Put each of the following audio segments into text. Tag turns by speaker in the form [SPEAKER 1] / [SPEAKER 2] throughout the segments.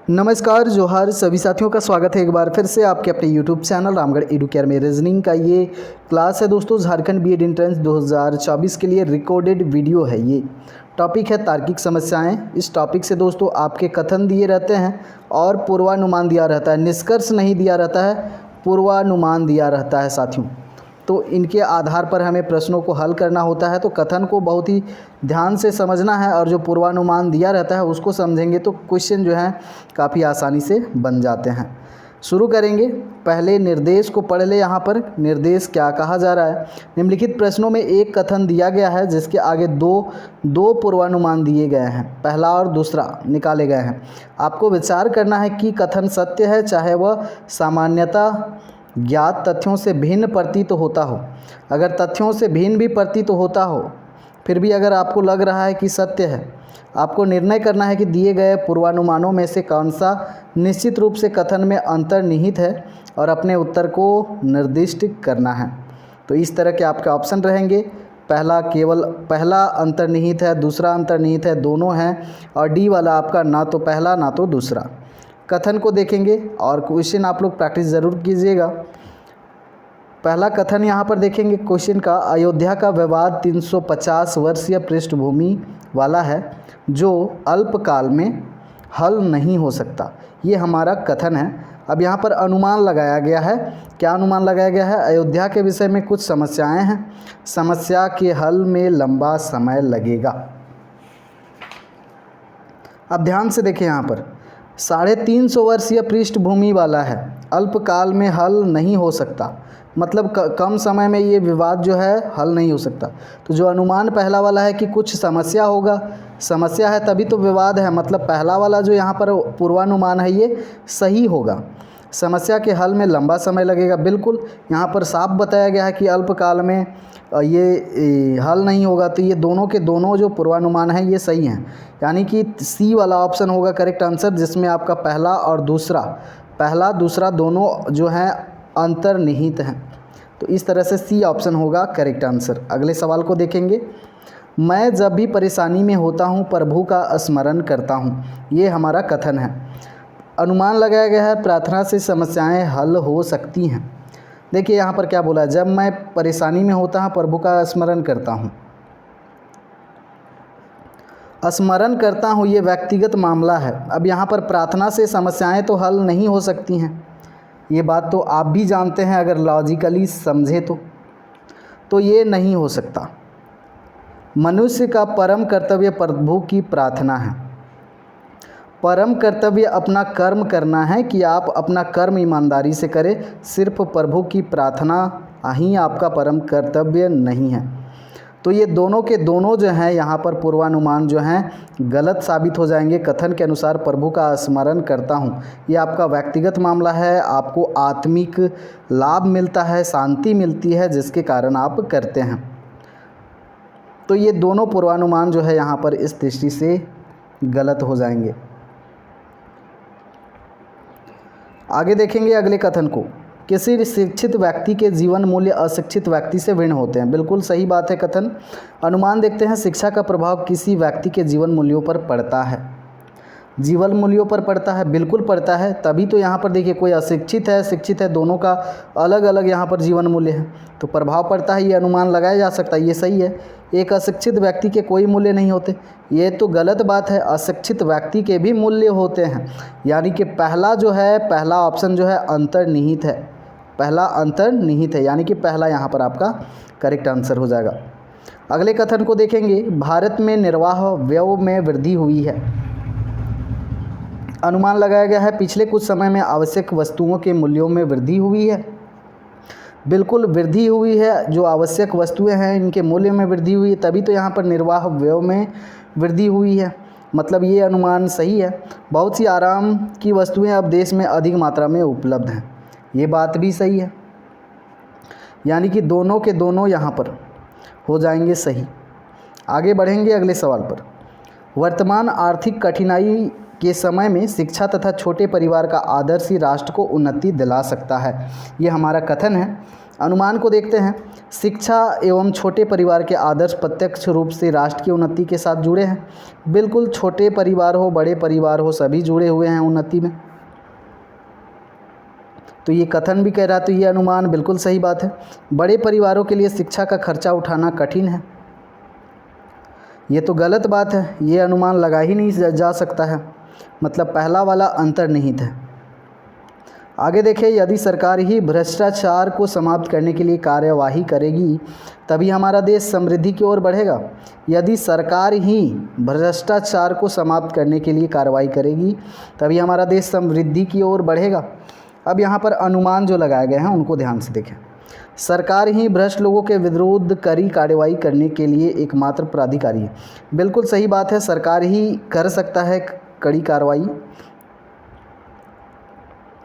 [SPEAKER 1] नमस्कार जोहार सभी साथियों का स्वागत है एक बार फिर से आपके अपने YouTube चैनल रामगढ़ एडुकेयर में। रीजनिंग का ये क्लास है दोस्तों। झारखंड बीएड एंट्रेंस 2024 के लिए रिकॉर्डेड वीडियो है। ये टॉपिक है तार्किक समस्याएं। इस टॉपिक से दोस्तों आपके कथन दिए रहते हैं और पूर्वानुमान दिया रहता है, निष्कर्ष नहीं दिया रहता है, पूर्वानुमान दिया रहता है साथियों। तो इनके आधार पर हमें प्रश्नों को हल करना होता है। तो कथन को बहुत ही ध्यान से समझना है और जो पूर्वानुमान दिया रहता है उसको समझेंगे तो क्वेश्चन जो है काफ़ी आसानी से बन जाते हैं। शुरू करेंगे। पहले निर्देश को पढ़ ले। यहाँ पर निर्देश क्या कहा जा रहा है। निम्नलिखित प्रश्नों में एक कथन दिया गया है जिसके आगे दो पूर्वानुमान दिए गए हैं, पहला और दूसरा निकाले गए हैं। आपको विचार करना है कि कथन सत्य है चाहे वह सामान्यतः ज्ञात तथ्यों से भिन्न प्रतीत होता हो। अगर तथ्यों से भिन्न भी प्रतीत होता हो फिर भी अगर आपको लग रहा है कि सत्य है, आपको निर्णय करना है कि दिए गए पूर्वानुमानों में से कौन सा निश्चित रूप से कथन में अंतर्निहित है और अपने उत्तर को निर्दिष्ट करना है। तो इस तरह के आपके ऑप्शन रहेंगे। पहला अंतर्निहित है, दूसरा अंतर्निहित है, दोनों हैं, और डी वाला आपका ना तो पहला ना तो दूसरा। कथन को देखेंगे और क्वेश्चन आप लोग प्रैक्टिस ज़रूर कीजिएगा। पहला कथन यहाँ पर देखेंगे क्वेश्चन का। अयोध्या का विवाद 350 वर्षीय पृष्ठभूमि वाला है जो अल्पकाल में हल नहीं हो सकता। ये हमारा कथन है। अब यहाँ पर अनुमान लगाया गया है। क्या अनुमान लगाया गया है? अयोध्या के विषय में कुछ समस्याएं हैं, समस्या के हल में लंबा समय लगेगा। अब ध्यान से देखें, यहाँ पर 350 वर्षीय पृष्ठभूमि वाला है, अल्पकाल में हल नहीं हो सकता, मतलब कम समय में ये विवाद जो है हल नहीं हो सकता। तो जो अनुमान पहला वाला है कि कुछ समस्या होगा, समस्या है तभी तो विवाद है, मतलब पहला वाला जो यहाँ पर पूर्वानुमान है ये सही होगा। समस्या के हल में लंबा समय लगेगा, बिल्कुल यहाँ पर साफ बताया गया है कि अल्पकाल में ये हल नहीं होगा। तो ये दोनों के दोनों जो पूर्वानुमान हैं ये सही हैं, यानी कि सी वाला ऑप्शन होगा करेक्ट आंसर, जिसमें आपका पहला दूसरा दोनों जो हैं अंतर्निहित हैं। तो इस तरह से सी ऑप्शन होगा करेक्ट आंसर। अगले सवाल को देखेंगे। मैं जब भी परेशानी में होता हूँ प्रभु का स्मरण करता हूँ। ये हमारा कथन है। अनुमान लगाया गया है प्रार्थना से समस्याएं हल हो सकती हैं। देखिए यहाँ पर क्या बोला है, जब मैं परेशानी में होता हूँ प्रभु का स्मरण करता हूँ। स्मरण करता हूँ ये व्यक्तिगत मामला है। अब यहाँ पर प्रार्थना से समस्याएं तो हल नहीं हो सकती हैं, ये बात तो आप भी जानते हैं अगर लॉजिकली समझे तो ये नहीं हो सकता। मनुष्य का परम कर्तव्य प्रभु की प्रार्थना है। परम कर्तव्य अपना कर्म करना है कि आप अपना कर्म ईमानदारी से करें, सिर्फ प्रभु की प्रार्थना ही आपका परम कर्तव्य नहीं है। तो ये दोनों के दोनों जो हैं यहाँ पर पूर्वानुमान जो हैं गलत साबित हो जाएंगे। कथन के अनुसार प्रभु का स्मरण करता हूँ ये आपका व्यक्तिगत मामला है, आपको आत्मिक लाभ मिलता है, शांति मिलती है, जिसके कारण आप करते हैं। तो ये दोनों पूर्वानुमान जो है यहाँ पर इस दृष्टि से गलत हो जाएंगे। आगे देखेंगे अगले कथन को। किसी शिक्षित व्यक्ति के जीवन मूल्य अशिक्षित व्यक्ति से भिन्न होते हैं। बिल्कुल सही बात है कथन। अनुमान देखते हैं। शिक्षा का प्रभाव किसी व्यक्ति के जीवन मूल्यों पर पड़ता है। जीवन मूल्यों पर पड़ता है, बिल्कुल पड़ता है। तभी तो यहाँ पर देखिए कोई अशिक्षित है, शिक्षित है, दोनों का अलग अलग यहाँ पर जीवन मूल्य है, तो प्रभाव पड़ता है, ये अनुमान लगाया जा सकता है, ये सही है। एक अशिक्षित व्यक्ति के कोई मूल्य नहीं होते, ये तो गलत बात है। अशिक्षित व्यक्ति के भी मूल्य होते हैं, यानी कि पहला ऑप्शन जो है अंतर्निहित है, पहला अंतर्निहित है, यानी कि पहला यहाँ पर आपका करेक्ट आंसर हो जाएगा। अगले कथन को देखेंगे। भारत में निर्वाह व्यय में वृद्धि हुई है। अनुमान लगाया गया है पिछले कुछ समय में आवश्यक वस्तुओं के मूल्यों में वृद्धि हुई है। बिल्कुल वृद्धि हुई है, जो आवश्यक वस्तुएं हैं इनके मूल्य में वृद्धि हुई है, तभी तो यहाँ पर निर्वाह व्यय में वृद्धि हुई है, मतलब ये अनुमान सही है। बहुत सी आराम की वस्तुएं अब देश में अधिक मात्रा में उपलब्ध हैं, ये बात भी सही है, यानी कि दोनों के दोनों यहाँ पर हो जाएंगे सही। आगे बढ़ेंगे अगले सवाल पर। वर्तमान आर्थिक कठिनाई के समय में शिक्षा तथा छोटे परिवार का आदर्श ही राष्ट्र को उन्नति दिला सकता है। ये हमारा कथन है। अनुमान को देखते हैं। शिक्षा एवं छोटे परिवार के आदर्श प्रत्यक्ष रूप से राष्ट्र की उन्नति के साथ जुड़े हैं। बिल्कुल, छोटे परिवार हो बड़े परिवार हो सभी जुड़े हुए हैं उन्नति में। तो ये कथन भी कह रहा है, तो ये अनुमान बिल्कुल सही बात है। बड़े परिवारों के लिए शिक्षा का खर्चा उठाना कठिन है, ये तो गलत बात है, ये अनुमान लगा ही नहीं जा सकता है, मतलब पहला वाला अंतर्निहित है। आगे देखिए, यदि सरकार ही भ्रष्टाचार को समाप्त करने के लिए कार्यवाही करेगी तभी हमारा देश समृद्धि की ओर बढ़ेगा। यदि सरकार ही भ्रष्टाचार को समाप्त करने के लिए कार्रवाई करेगी तभी हमारा देश समृद्धि की ओर बढ़ेगा। अब यहाँ पर अनुमान जो लगाए गए हैं उनको ध्यान से देखें। सरकार ही भ्रष्ट लोगों के विरुद्ध कड़ी कार्रवाई करने के लिए एकमात्र प्राधिकारी है। बिल्कुल सही बात है, सरकार ही कर सकता है कड़ी कार्रवाई।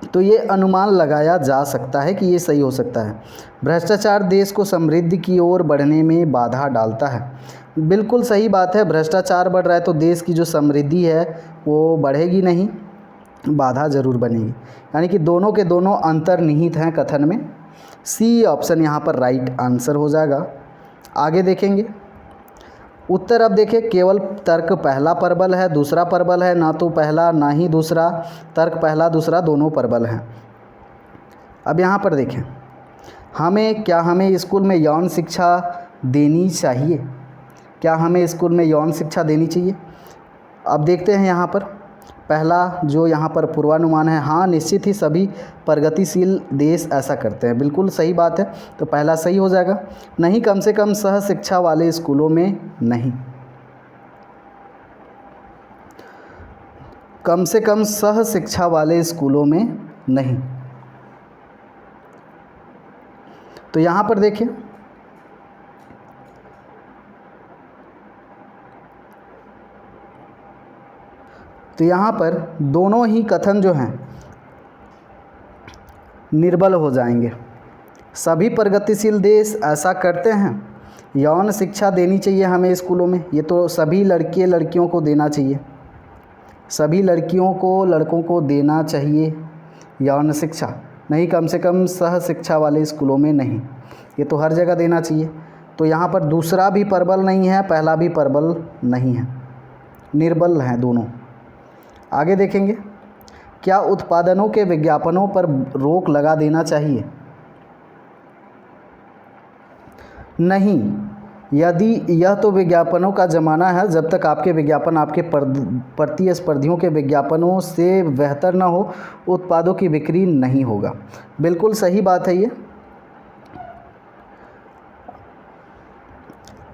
[SPEAKER 1] तो ये अनुमान लगाया जा सकता है कि ये सही हो सकता है। भ्रष्टाचार देश को समृद्धि की ओर बढ़ने में बाधा डालता है। बिल्कुल सही बात है, भ्रष्टाचार बढ़ रहा है तो देश की जो समृद्धि है वो बढ़ेगी नहीं, बाधा ज़रूर बनेगी। यानी कि दोनों के दोनों अंतर्निहित हैं कथन में। सी ऑप्शन यहाँ पर राइट आंसर हो जाएगा। आगे देखेंगे उत्तर। अब देखिए, केवल तर्क पहला प्रबल है, दूसरा प्रबल है, ना तो पहला ना ही दूसरा। तर्क पहला दूसरा दोनों प्रबल हैं। अब यहाँ पर देखें, हमें स्कूल में यौन शिक्षा देनी चाहिए? क्या हमें स्कूल में यौन शिक्षा देनी चाहिए? अब देखते हैं यहाँ पर पहला जो यहाँ पर पूर्वानुमान है, हाँ निश्चित ही सभी प्रगतिशील देश ऐसा करते हैं। बिल्कुल सही बात है, तो पहला सही हो जाएगा। नहीं, कम से कम सह शिक्षा वाले स्कूलों में नहीं, कम से कम सह शिक्षा वाले स्कूलों में नहीं। तो यहाँ पर देखिए, तो यहाँ पर दोनों ही कथन जो हैं निर्बल हो जाएंगे। सभी प्रगतिशील देश ऐसा करते हैं। यौन शिक्षा देनी चाहिए हमें स्कूलों में, ये तो सभी लड़के लड़कियों को देना चाहिए, सभी लड़कियों को लड़कों को देना चाहिए यौन शिक्षा। नहीं, कम से कम सह शिक्षा वाले स्कूलों में नहीं, ये तो हर जगह देना चाहिए। तो यहाँ पर दूसरा भी प्रबल नहीं है, पहला भी प्रबल नहीं है, निर्बल हैं दोनों। आगे देखेंगे, क्या उत्पादनों के विज्ञापनों पर रोक लगा देना चाहिए? नहीं, यदि यह तो विज्ञापनों का ज़माना है, जब तक आपके विज्ञापन आपके प्रतिस्पर्धियों के विज्ञापनों से बेहतर न हो उत्पादों की बिक्री नहीं होगा। बिल्कुल सही बात है ये।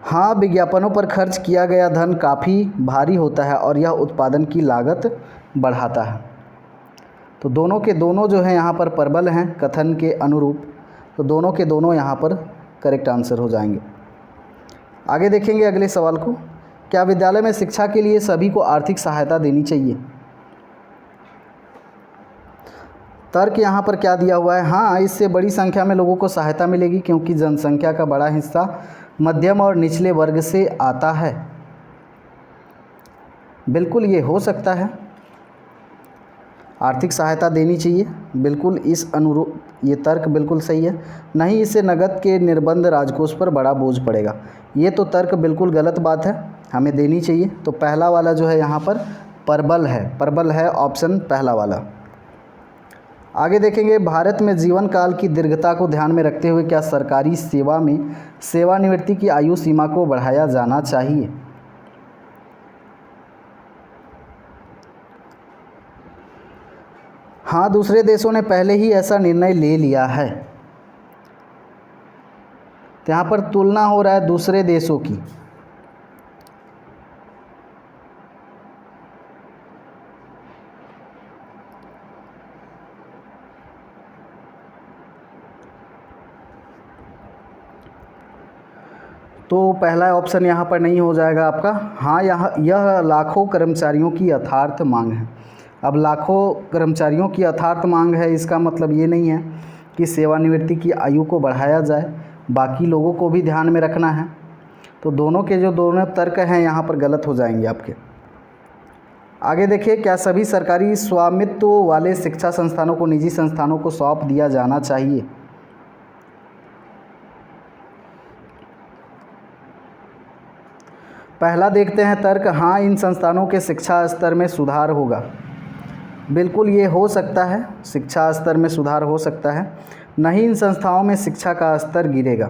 [SPEAKER 1] हाँ, विज्ञापनों पर खर्च किया गया धन काफ़ी भारी होता है और यह उत्पादन की लागत बढ़ाता है। तो दोनों के दोनों जो हैं यहाँ पर प्रबल हैं कथन के अनुरूप, तो दोनों के दोनों यहाँ पर करेक्ट आंसर हो जाएंगे। आगे देखेंगे अगले सवाल को, क्या विद्यालय में शिक्षा के लिए सभी को आर्थिक सहायता देनी चाहिए? तर्क यहाँ पर क्या दिया हुआ है? हाँ, इससे बड़ी संख्या में लोगों को सहायता मिलेगी क्योंकि जनसंख्या का बड़ा हिस्सा मध्यम और निचले वर्ग से आता है। बिल्कुल ये हो सकता है, आर्थिक सहायता देनी चाहिए, बिल्कुल इस अनुरूप ये तर्क बिल्कुल सही है। नहीं, इससे नगद के निर्बंध राजकोष पर बड़ा बोझ पड़ेगा, ये तो तर्क बिल्कुल गलत बात है, हमें देनी चाहिए। तो पहला वाला जो है यहाँ पर प्रबल है ऑप्शन पहला वाला। आगे देखेंगे, भारत में जीवन काल की दीर्घता को ध्यान में रखते हुए क्या सरकारी सेवा में सेवानिवृत्ति की आयु सीमा को बढ़ाया जाना चाहिए? हाँ, दूसरे देशों ने पहले ही ऐसा निर्णय ले लिया है। तो यहाँ पर तुलना हो रहा है दूसरे देशों की। तो पहला ऑप्शन यहाँ पर नहीं हो जाएगा आपका। हाँ, यह लाखों कर्मचारियों की यथार्थ मांग है। अब लाखों कर्मचारियों की यथार्थ मांग है, इसका मतलब ये नहीं है कि सेवानिवृत्ति की आयु को बढ़ाया जाए, बाकी लोगों को भी ध्यान में रखना है। तो दोनों के जो दोनों तर्क हैं यहाँ पर गलत हो जाएंगे आपके। आगे देखिए, क्या सभी सरकारी स्वामित्व वाले शिक्षा संस्थानों को निजी संस्थानों को सौंप दिया जाना चाहिए? पहला देखते हैं तर्क, हाँ इन संस्थानों के शिक्षा स्तर में सुधार होगा। बिल्कुल ये हो सकता है, शिक्षा स्तर में सुधार हो सकता है। नहीं, इन संस्थाओं में शिक्षा का स्तर गिरेगा।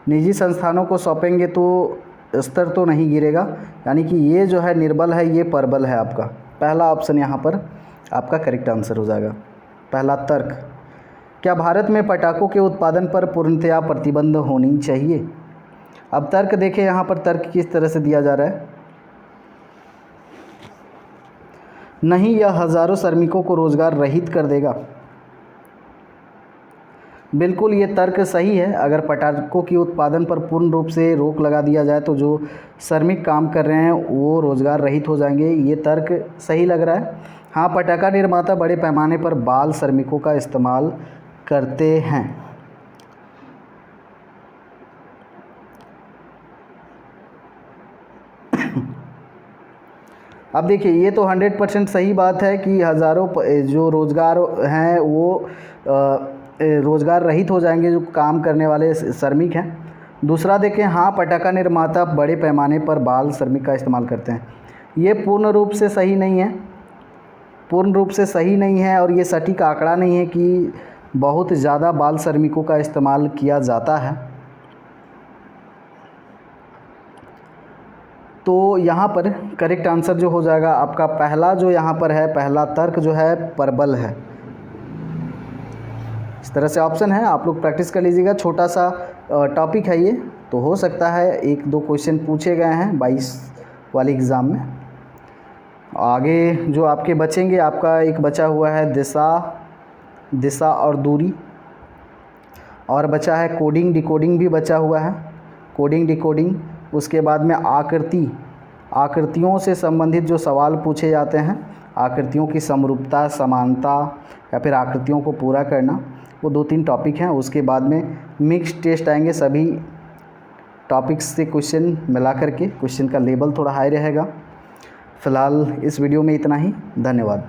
[SPEAKER 1] निजी संस्थानों को सौंपेंगे तो स्तर तो नहीं गिरेगा, यानी कि ये जो है निर्बल है, ये प्रबल है आपका। पहला ऑप्शन यहाँ पर आपका करेक्ट आंसर हो जाएगा। पहला तर्क, क्या भारत में पटाखों के उत्पादन पर पूर्णतया प्रतिबंध होनी चाहिए? अब तर्क देखें, यहाँ पर तर्क किस तरह से दिया जा रहा है। नहीं, यह हज़ारों श्रमिकों को रोज़गार रहित कर देगा। बिल्कुल ये तर्क सही है। अगर पटाखों के उत्पादन पर पूर्ण रूप से रोक लगा दिया जाए तो जो श्रमिक काम कर रहे हैं वो रोज़गार रहित हो जाएंगे। ये तर्क सही लग रहा है। हाँ, पटाखा निर्माता बड़े पैमाने पर बाल श्रमिकों का इस्तेमाल करते हैं। अब देखिए, ये तो 100% सही बात है कि हज़ारों जो रोज़गार हैं वो रोज़गार रहित हो जाएंगे, जो काम करने वाले श्रमिक हैं। दूसरा देखें, हाँ पटाखा निर्माता बड़े पैमाने पर बाल श्रमिक का इस्तेमाल करते हैं। ये पूर्ण रूप से सही नहीं है, पूर्ण रूप से सही नहीं है, और ये सटीक आंकड़ा नहीं है कि बहुत ज़्यादा बाल श्रमिकों का इस्तेमाल किया जाता है। तो यहाँ पर करेक्ट आंसर जो हो जाएगा आपका पहला, जो यहाँ पर है पहला तर्क जो है प्रबल है। इस तरह से ऑप्शन है, आप लोग प्रैक्टिस कर लीजिएगा। छोटा सा टॉपिक है ये, तो हो सकता है 1-2 क्वेश्चन पूछे गए हैं 22 वाले एग्ज़ाम में। आगे जो आपके बचेंगे, आपका एक बचा हुआ है दिशा और दूरी, और बचा है कोडिंग डिकोडिंग भी बचा हुआ है, कोडिंग डिकोडिंग। उसके बाद में आकृतियों से संबंधित जो सवाल पूछे जाते हैं, आकृतियों की समरूपता, समानता, या फिर आकृतियों को पूरा करना, वो 2-3 टॉपिक हैं। उसके बाद में मिक्स टेस्ट आएंगे, सभी टॉपिक्स से क्वेश्चन मिला करके। क्वेश्चन का लेवल थोड़ा हाई रहेगा। फ़िलहाल इस वीडियो में इतना ही। धन्यवाद।